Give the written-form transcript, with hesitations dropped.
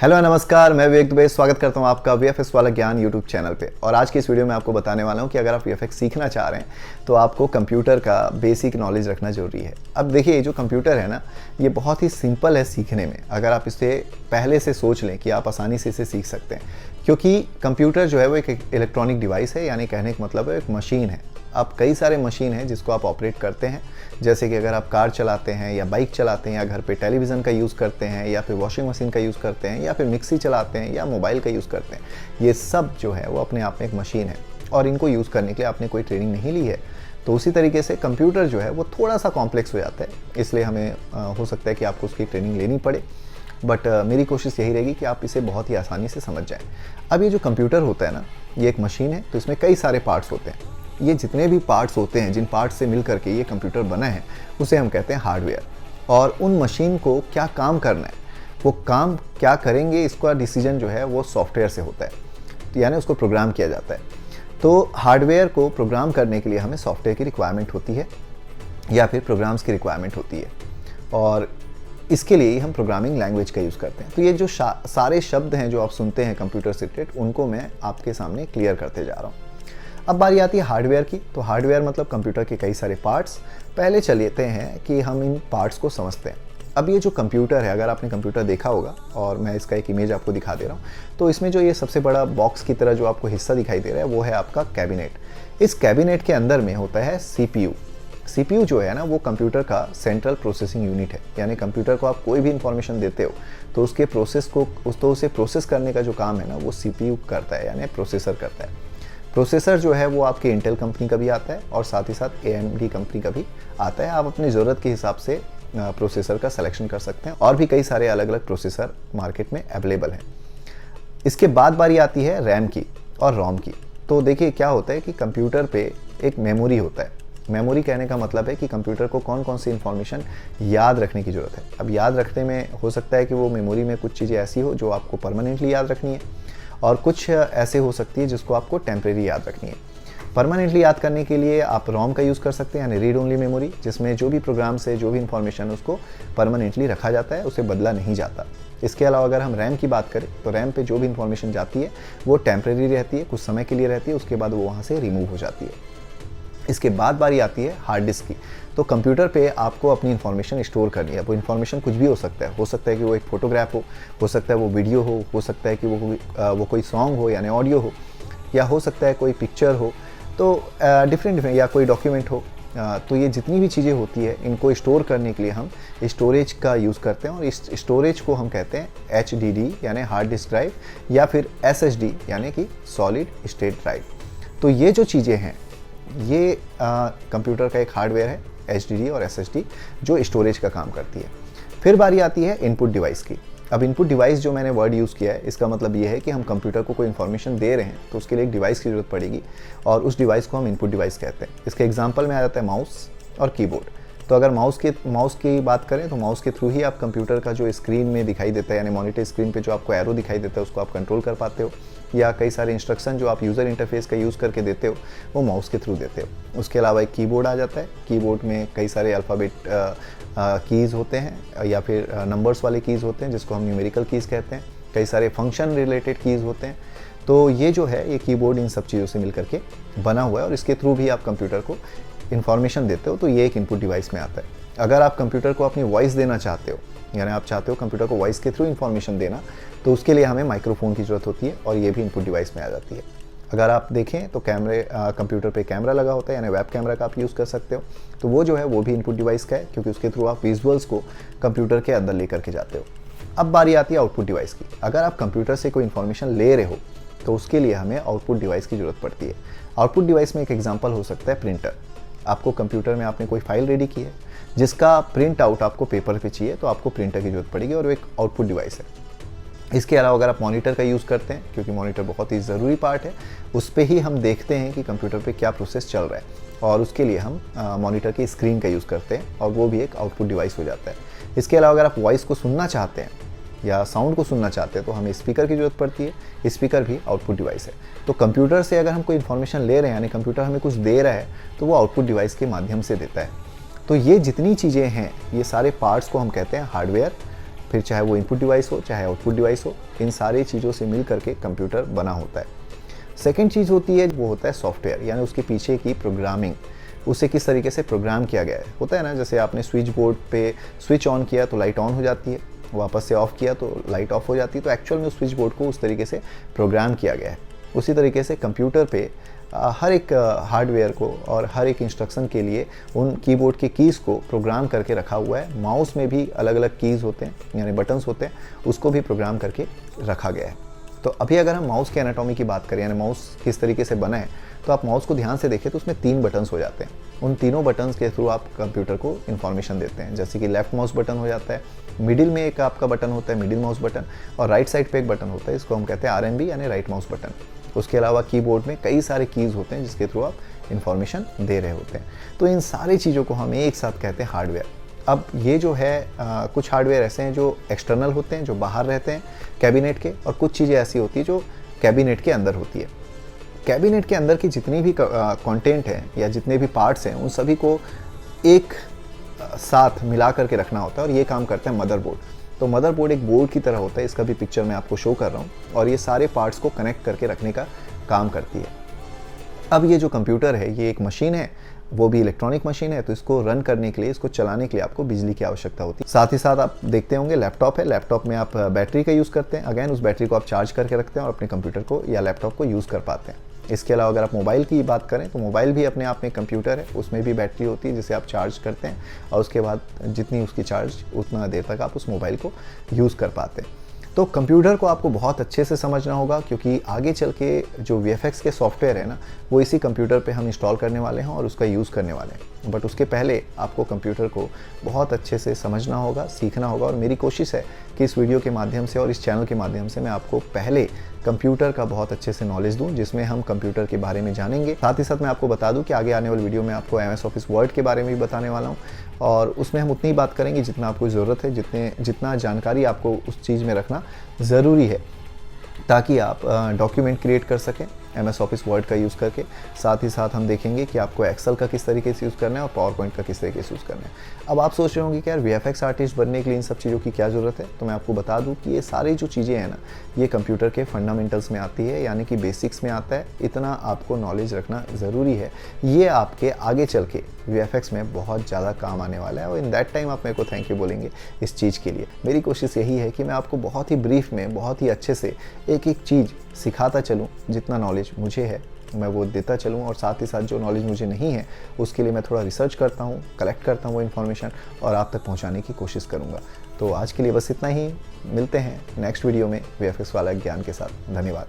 Hello नमस्कार, मैं विवेक दुबे स्वागत करता हूं आपका वीएफएक्स वाला ज्ञान यूट्यूब चैनल पे। और आज की इस वीडियो में आपको बताने वाला हूं कि अगर आप वीएफएक्स सीखना चाह रहे हैं तो आपको कंप्यूटर का बेसिक नॉलेज रखना जरूरी है। अब देखिए, ये जो कंप्यूटर है ना, ये बहुत ही सिंपल है सीखने में। अगर आप इसे पहले से सोच लें कि आप आसानी से इसे सीख सकते हैं, क्योंकि कंप्यूटर जो है वो एक इलेक्ट्रॉनिक डिवाइस है, यानी कहने का मतलब है एक मशीन है। अब कई सारे मशीन हैं जिसको आप ऑपरेट करते हैं, जैसे कि अगर आप कार चलाते हैं या बाइक चलाते हैं या घर पे टेलीविज़न का यूज़ करते हैं या फिर वॉशिंग मशीन का यूज़ करते हैं या फिर मिक्सी चलाते हैं या मोबाइल का यूज़ करते हैं, ये सब जो है वो अपने आप में एक मशीन है और इनको यूज़ करने के लिए आपने कोई ट्रेनिंग नहीं ली है। तो उसी तरीके से कंप्यूटर जो है वो थोड़ा सा कॉम्प्लेक्स हो जाता है, इसलिए हमें हो सकता है कि आपको उसकी ट्रेनिंग लेनी पड़े। बट मेरी कोशिश यही रहेगी कि आप इसे बहुत ही आसानी से समझ जाएँ। अब ये जो कंप्यूटर होता है ना, ये एक मशीन है, तो इसमें कई सारे पार्ट्स होते हैं। ये जितने भी पार्ट्स होते हैं, जिन पार्ट्स से मिल करके ये कंप्यूटर बना है, उसे हम कहते हैं हार्डवेयर। और उन मशीन को क्या काम करना है, वो काम क्या करेंगे, इसका डिसीजन जो है वो सॉफ्टवेयर से होता है, यानी उसको प्रोग्राम किया जाता है। तो हार्डवेयर को प्रोग्राम करने के लिए हमें सॉफ्टवेयर की रिक्वायरमेंट होती है या फिर प्रोग्राम्स की रिक्वायरमेंट होती है, और इसके लिए हम प्रोग्रामिंग लैंग्वेज का यूज़ करते हैं। तो ये जो सारे शब्द हैं जो आप सुनते हैं कंप्यूटर से रिलेटेड, उनको मैं आपके सामने क्लियर करते जा रहा हूँ। अब बारी आती है हार्डवेयर की। तो हार्डवेयर मतलब कंप्यूटर के कई सारे पार्ट्स। पहले चलते हैं कि हम इन पार्ट्स को समझते हैं। अब ये जो कंप्यूटर है, अगर आपने कंप्यूटर देखा होगा, और मैं इसका एक इमेज आपको दिखा दे रहा हूँ, तो इसमें जो ये सबसे बड़ा बॉक्स की तरह जो आपको हिस्सा दिखाई दे रहा है, वो है आपका कैबिनेट। इस कैबिनेट के अंदर में होता है सीपीयू। सीपीयू जो है ना, वो कंप्यूटर का सेंट्रल प्रोसेसिंग यूनिट है, यानी कंप्यूटर को आप कोई भी इंफॉर्मेशन देते हो तो उसके प्रोसेस को उसे प्रोसेस करने का जो काम है ना, वो सीपीयू करता है, यानी प्रोसेसर करता है। प्रोसेसर जो है वो आपके इंटेल कंपनी का भी आता है और साथ ही साथ एएमडी कंपनी का भी आता है। आप अपनी ज़रूरत के हिसाब से प्रोसेसर का सिलेक्शन कर सकते हैं, और भी कई सारे अलग अलग प्रोसेसर मार्केट में अवेलेबल हैं। इसके बाद बारी आती है रैम की और रोम की। तो देखिए क्या होता है कि कंप्यूटर पे एक मेमोरी होता है। मेमोरी कहने का मतलब है कि कंप्यूटर को कौन कौन सी इंफॉर्मेशन याद रखने की ज़रूरत है। अब याद रखने में हो सकता है कि वो मेमोरी में कुछ चीज़ें ऐसी हो जो आपको परमानेंटली याद रखनी है, और कुछ ऐसे हो सकती है जिसको आपको टेम्परेरी याद रखनी है। परमानेंटली याद करने के लिए आप रोम का यूज़ कर सकते हैं, यानी रीड ओनली मेमोरी, जिसमें जो भी प्रोग्राम से जो भी इंफॉर्मेशन उसको परमानेंटली रखा जाता है, उसे बदला नहीं जाता। इसके अलावा अगर हम रैम की बात करें तो रैम पे जो भी इंफॉर्मेशन जाती है वो टेम्परेरी रहती है, कुछ समय के लिए रहती है, उसके बाद वो वहाँ से रिमूव हो जाती है। इसके बाद बारी आती है हार्ड डिस्क की। तो कंप्यूटर पे आपको अपनी इन्फॉर्मेशन स्टोर करनी है। वो इन्फॉर्मेशन कुछ भी हो सकता है कि वो एक फ़ोटोग्राफ हो सकता है वो वीडियो हो सकता है कि वो कोई सॉन्ग हो यानी ऑडियो हो, या हो सकता है कोई पिक्चर हो, तो डिफरेंट या कोई डॉक्यूमेंट हो। तो ये जितनी भी चीज़ें होती है, इनको स्टोर करने के लिए हम स्टोरेज का यूज़ करते हैं, और इस स्टोरेज को हम कहते हैं HDD यानी हार्ड डिस्क ड्राइव, या फिर SSD यानी कि सॉलिड स्टेट ड्राइव। तो ये जो चीज़ें हैं, ये कंप्यूटर का एक हार्डवेयर है, HDD और SSD, जो स्टोरेज का काम करती है। फिर बारी आती है इनपुट डिवाइस की। अब इनपुट डिवाइस जो मैंने वर्ड यूज़ किया है, इसका मतलब ये है कि हम कंप्यूटर को कोई इन्फॉर्मेशन दे रहे हैं तो उसके लिए एक डिवाइस की ज़रूरत पड़ेगी, और उस डिवाइस को हम इनपुट डिवाइस कहते हैं। इसके एग्जांपल में आ जाता है माउस और कीबोर्ड। तो अगर माउस की बात करें तो माउस के थ्रू ही आप कंप्यूटर का जो स्क्रीन में दिखाई देता है, यानी मॉनिटर स्क्रीन पे जो आपको एरो दिखाई देता है, उसको आप कंट्रोल कर पाते हो, या कई सारे इंस्ट्रक्शन जो आप यूज़र इंटरफेस का यूज़ करके देते हो वो माउस के थ्रू देते हो। उसके अलावा एक कीबोर्ड आ जाता है। कीबोर्ड में कई सारे अल्फ़ाबेट कीज़ होते हैं, या फिर नंबर्स वाले कीज़ होते हैं जिसको हम न्यूमेरिकल कीज़ कहते हैं। कई सारे फंक्शन रिलेटेड कीज़ होते हैं। तो ये जो है, ये कीबोर्ड इन सब चीज़ों से मिल करके बना हुआ है, और इसके थ्रू भी आप कंप्यूटर को इन्फॉर्मेशन देते हो, तो ये एक इनपुट डिवाइस में आता है। अगर आप कंप्यूटर को अपनी वॉइस देना चाहते हो, यानी आप चाहते हो कंप्यूटर को वॉइस के थ्रू इन्फॉर्मेशन देना, तो उसके लिए हमें माइक्रोफोन की ज़रूरत होती है, और ये भी इनपुट डिवाइस में आ जाती है। अगर आप देखें तो कंप्यूटर पे कैमरा लगा होता है, यानी वेब कैमरा का आप यूज़ कर सकते हो, तो वो जो है वो भी इनपुट डिवाइस का है, क्योंकि उसके थ्रू आप विजुअल्स को कंप्यूटर के अंदर लेकर के जाते हो। अब बारी आती है आउटपुट डिवाइस की। अगर आप कंप्यूटर से कोई इन्फॉर्मेशन ले रहे हो तो उसके लिए हमें आउटपुट डिवाइस की ज़रूरत पड़ती है। आउटपुट डिवाइस में एक एग्जाम्पल हो सकता है प्रिंटर। आपको कंप्यूटर में आपने कोई फाइल रेडी की है जिसका प्रिंट आउट आपको पेपर पे चाहिए, तो आपको प्रिंटर की ज़रूरत पड़ेगी, और वो एक आउटपुट डिवाइस है। इसके अलावा अगर आप मॉनिटर का यूज़ करते हैं, क्योंकि मॉनिटर बहुत ही ज़रूरी पार्ट है, उस पर ही हम देखते हैं कि कंप्यूटर पे क्या प्रोसेस चल रहा है, और उसके लिए हम मॉनिटर की स्क्रीन का यूज़ करते हैं, और वो भी एक आउटपुट डिवाइस हो जाता है। इसके अलावा अगर आप वॉइस को सुनना चाहते हैं या साउंड को सुनना चाहते हैं तो हमें स्पीकर की ज़रूरत पड़ती है। स्पीकर भी आउटपुट डिवाइस है। तो कंप्यूटर से अगर हम कोई इन्फॉर्मेशन ले रहे हैं, यानी कंप्यूटर हमें कुछ दे रहा है, तो वो आउटपुट डिवाइस के माध्यम से देता है। तो ये जितनी चीज़ें हैं, ये सारे पार्ट्स को हम कहते हैं हार्डवेयर। फिर चाहे वो इनपुट डिवाइस हो चाहे आउटपुट डिवाइस हो, इन सारी चीज़ों से मिल करके कंप्यूटर बना होता है। सेकेंड चीज़ होती है वो होता है सॉफ्टवेयर, यानी उसके पीछे की प्रोग्रामिंग, उसे किस तरीके से प्रोग्राम किया गया है। होता है ना, जैसे आपने स्विच बोर्ड पे स्विच ऑन किया तो लाइट ऑन हो जाती है, वापस से ऑफ किया तो लाइट ऑफ हो जाती है, तो एक्चुअल में उस स्विच बोर्ड को उस तरीके से प्रोग्राम किया गया है। उसी तरीके से कंप्यूटर पे हर एक हार्डवेयर को और हर एक इंस्ट्रक्शन के लिए उन कीबोर्ड के कीज़ को प्रोग्राम करके रखा हुआ है। माउस में भी अलग अलग कीज़ होते हैं, यानी बटन्स होते हैं, उसको भी प्रोग्राम करके रखा गया है। तो अभी अगर हम माउस के एनाटॉमी की बात करें, यानी माउस किस तरीके से बना है, तो आप माउस को ध्यान से देखें तो उसमें 3 बटन्स हो जाते हैं। उन तीनों बटन्स के थ्रू आप कंप्यूटर को इन्फॉर्मेशन देते हैं, जैसे कि लेफ्ट माउस बटन हो जाता है, मिडिल में एक आपका बटन होता है मिडिल माउस बटन, और राइट साइड पे एक बटन होता है, इसको हम कहते हैं RMB यानी राइट माउस बटन। उसके अलावा कीबोर्ड में कई सारे कीज़ होते हैं जिसके थ्रू आप इन्फॉर्मेशन दे रहे होते हैं। तो इन सारी चीज़ों को हम एक साथ कहते हैं हार्डवेयर। अब ये जो है कुछ हार्डवेयर ऐसे हैं जो एक्सटर्नल होते हैं, जो बाहर रहते हैं कैबिनेट के, और कुछ चीज़ें ऐसी होती है जो कैबिनेट के अंदर होती है। कैबिनेट के अंदर की जितनी भी कंटेंट है या जितने भी पार्ट्स हैं, उन सभी को एक साथ मिला करके रखना होता है, और ये काम करता है मदरबोर्ड। तो मदरबोर्ड एक बोर्ड की तरह होता है, इसका भी पिक्चर मैं आपको शो कर रहा हूँ, और ये सारे पार्ट्स को कनेक्ट करके रखने का काम करती है। अब ये जो कंप्यूटर है ये एक मशीन है, वो भी इलेक्ट्रॉनिक मशीन है, तो इसको रन करने के लिए, इसको चलाने के लिए आपको बिजली की आवश्यकता होती है। साथ ही साथ आप देखते होंगे लैपटॉप है, लैपटॉप में आप बैटरी का यूज़ करते हैं, अगेन उस बैटरी को आप चार्ज करके रखते हैं और अपने कंप्यूटर को या लैपटॉप को यूज़ कर पाते हैं। इसके अलावा अगर आप मोबाइल की बात करें तो मोबाइल भी अपने आप में कंप्यूटर है, उसमें भी बैटरी होती है जिसे आप चार्ज करते हैं, और उसके बाद जितनी उसकी चार्ज उतना देर तक आप उस मोबाइल को यूज़ कर पाते हैं। तो कंप्यूटर को आपको बहुत अच्छे से समझना होगा, क्योंकि आगे चल के जो VFX के सॉफ्टवेयर है ना, वो इसी कंप्यूटर पे हम इंस्टॉल करने वाले हैं और उसका यूज़ करने वाले हैं। बट उसके पहले आपको कंप्यूटर को बहुत अच्छे से समझना होगा, सीखना होगा, और मेरी कोशिश है कि इस वीडियो के माध्यम से और इस चैनल के माध्यम से मैं आपको पहले कंप्यूटर का बहुत अच्छे से नॉलेज दूं, जिसमें हम कंप्यूटर के बारे में जानेंगे। साथ ही साथ मैं आपको बता दूं कि आगे आने वाली वीडियो में आपको MS ऑफिस वर्ड के बारे में भी बताने वाला हूं, और उसमें हम उतनी बात करेंगे जितना आपको ज़रूरत है, जितना जानकारी आपको उस चीज़ में रखना ज़रूरी है, ताकि आप डॉक्यूमेंट क्रिएट कर सकें MS ऑफिस वर्ड का यूज़ करके। साथ ही साथ हम देखेंगे कि आपको एक्सेल का किस तरीके से यूज़ करना है और पावर पॉइंट का किस तरीके से यूज़ करना है। अब आप सोच रहे होंगे कि यार VFX आर्टिस्ट बनने के लिए इन सब चीज़ों की क्या ज़रूरत है, तो मैं आपको बता दूं कि ये सारी जो चीज़ें हैं ना, ये कंप्यूटर के फंडामेंटल्स में आती है, यानी कि बेसिक्स में आता है। इतना आपको नॉलेज रखना ज़रूरी है, ये आपके आगे चल के VFX में बहुत ज़्यादा काम आने वाला है, और इन दैट टाइम आप मेरे को थैंक यू बोलेंगे इस चीज़ के लिए। मेरी कोशिश यही है कि मैं आपको बहुत ही ब्रीफ में, बहुत ही अच्छे से एक एक चीज़ सिखाता चलूँ, जितना नॉलेज मुझे है मैं वो देता चलूँ, और साथ ही साथ जो नॉलेज मुझे नहीं है उसके लिए मैं थोड़ा रिसर्च करता हूँ, कलेक्ट करता हूँ वो इन्फॉर्मेशन, और आप तक पहुँचाने की कोशिश करूँगा। तो आज के लिए बस इतना ही, मिलते हैं नेक्स्ट वीडियो में VFX वाला ज्ञान के साथ। धन्यवाद।